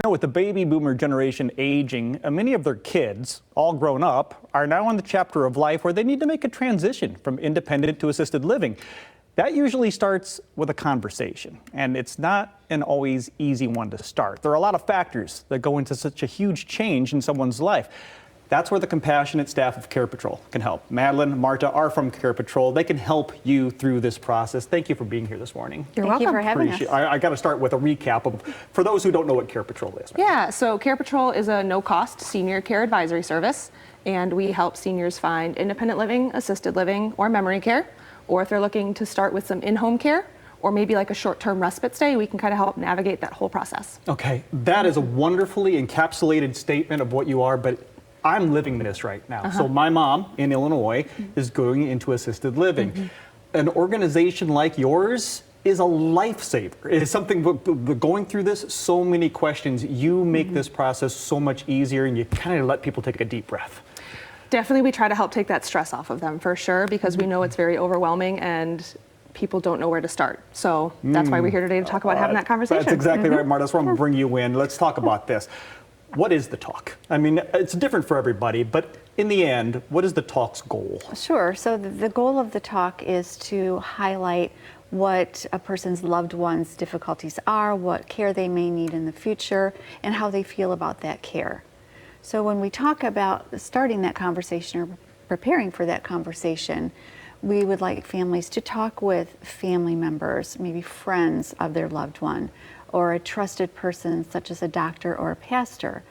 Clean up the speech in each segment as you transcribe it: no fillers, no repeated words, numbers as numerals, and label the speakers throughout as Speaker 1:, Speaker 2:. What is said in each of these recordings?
Speaker 1: Now, with the baby boomer generation aging, many of their kids, all grown up, are now in the chapter of life where they need to make a transition from independent to assisted living. That usually starts with a conversation, and it's not an always easy one to start. There are a lot of factors that go into such a huge change in someone's life. That's where the compassionate staff of CarePatrol can help. Madeline, Marta are from CarePatrol. They can help you through this process. Thank you for being here this morning.
Speaker 2: You're welcome. Thank you for having us.
Speaker 1: I got to start with a recap of, for those who don't know what CarePatrol is.
Speaker 2: Yeah, so CarePatrol is a no-cost senior care advisory service, and we help seniors find independent living, assisted living, or memory care, or if they're looking to start with some in-home care, or maybe like a short-term respite stay, we can kind of help navigate that whole process.
Speaker 1: Okay, that is a wonderfully encapsulated statement of what you are, but I'm living this right now. So my mom in Illinois is going into assisted living. An organization like yours is a lifesaver. It is something, going through this, so many questions. You make this process so much easier, and you kind of let people take a deep breath.
Speaker 2: Definitely, we try to help take that stress off of them for sure, because we know it's very overwhelming and people don't know where to start. So that's why we're here today to talk about having that conversation.
Speaker 1: That's exactly right, Marta. That's why I'm going to bring you in. Let's talk about this. What is the talk? I mean, it's different for everybody, but in the end, what is the talk's goal?
Speaker 3: Sure. So the goal of the talk is to highlight what a person's loved one's difficulties are, what care they may need in the future, and how they feel about that care. So when we talk about starting that conversation or preparing for that conversation, we would like families to talk with family members, maybe friends of their loved one, or a trusted person such as a doctor or a pastor,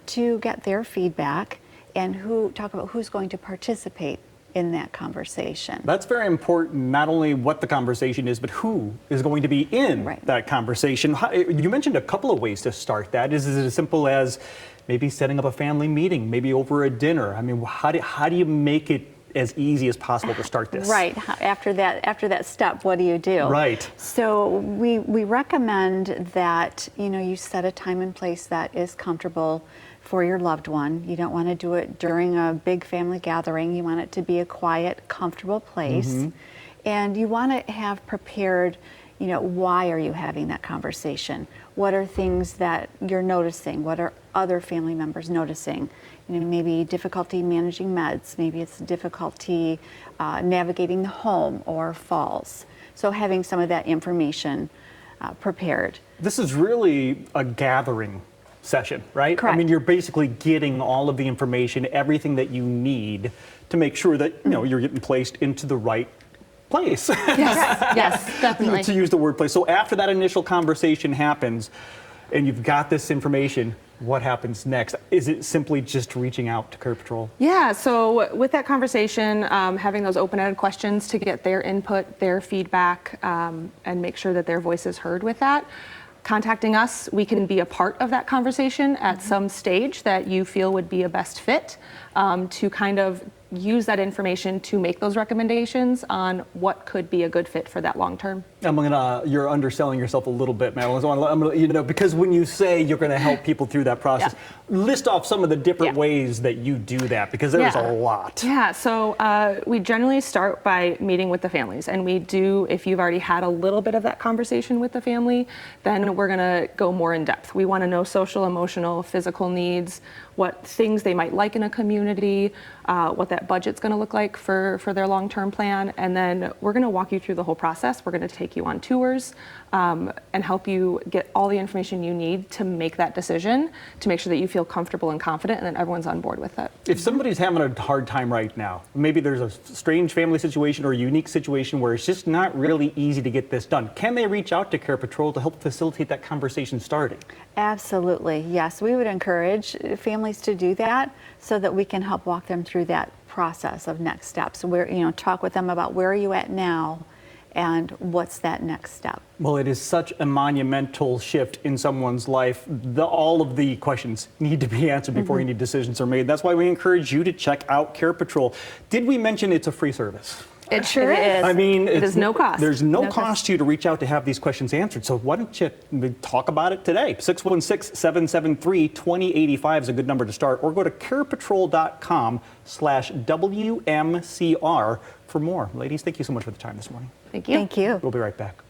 Speaker 3: to get their feedback and talk about who's going to participate in that conversation.
Speaker 1: That's very important, not only what the conversation is, but who is going to be in that conversation. You mentioned a couple of ways to start that. Is it as simple as maybe setting up a family meeting, maybe over a dinner? I mean, how do you make it as easy as possible to start this?
Speaker 3: Right. After that step, what do you do?
Speaker 1: Right.
Speaker 3: So we recommend that you set a time and place that is comfortable for your loved one. You don't want to do it during a big family gathering. You want it to be a quiet, comfortable place. And you want to have prepared, why are you having that conversation? What are things that you're noticing? What are other family members noticing? Maybe difficulty managing meds, maybe it's difficulty navigating the home or falls. So having some of that information prepared.
Speaker 1: This is really a gathering session, right?
Speaker 3: Correct.
Speaker 1: I mean, you're basically getting all of the information, everything that you need to make sure that you're getting placed into the right place.
Speaker 2: Yes, definitely.
Speaker 1: To use the word place. So after that initial conversation happens and you've got this information, what happens next? Is it simply just reaching out to CarePatrol?
Speaker 2: Yeah, so with that conversation, having those open-ended questions to get their input, their feedback, and make sure that their voice is heard with that. Contacting us, we can be a part of that conversation at some stage that you feel would be a best fit, to kind of use that information to make those recommendations on what could be a good fit for that long term.
Speaker 1: You're underselling yourself a little bit, Madeline. Because when you say you're going to help people through that process, list off some of the different ways that you do that, because there's a lot.
Speaker 2: Yeah, so we generally start by meeting with the families, and we do, if you've already had a little bit of that conversation with the family, then we're going to go more in depth. We want to know social, emotional, physical needs, what things they might like in a community, what that budget's going to look like for their long-term plan, and then we're going to walk you through the whole process. We're going to take you on tours and help you get all the information you need to make that decision, to make sure that you feel comfortable and confident and that everyone's on board with it.
Speaker 1: If somebody's having a hard time right now, maybe there's a strange family situation or a unique situation where it's just not really easy to get this done, can they reach out to CarePatrol to help facilitate that conversation starting?
Speaker 3: Absolutely, yes. We would encourage families to do that so that we can help walk them through that process of next steps. Talk with them about where are you at now and what's that next step.
Speaker 1: Well, it is such a monumental shift in someone's life. All of the questions need to be answered before any decisions are made. That's why we encourage you to check out CarePatrol. Did we mention it's a free service?
Speaker 2: It sure is.
Speaker 1: I mean,
Speaker 2: it is no cost.
Speaker 1: There's no cost to you to reach out to have these questions answered. So why don't you talk about it today? 616-773-2085 is a good number to start, or go to carepatrol.com/WMCR for more. Ladies, thank you so much for the time this morning.
Speaker 2: Thank you.
Speaker 3: Thank you.
Speaker 1: We'll be right back.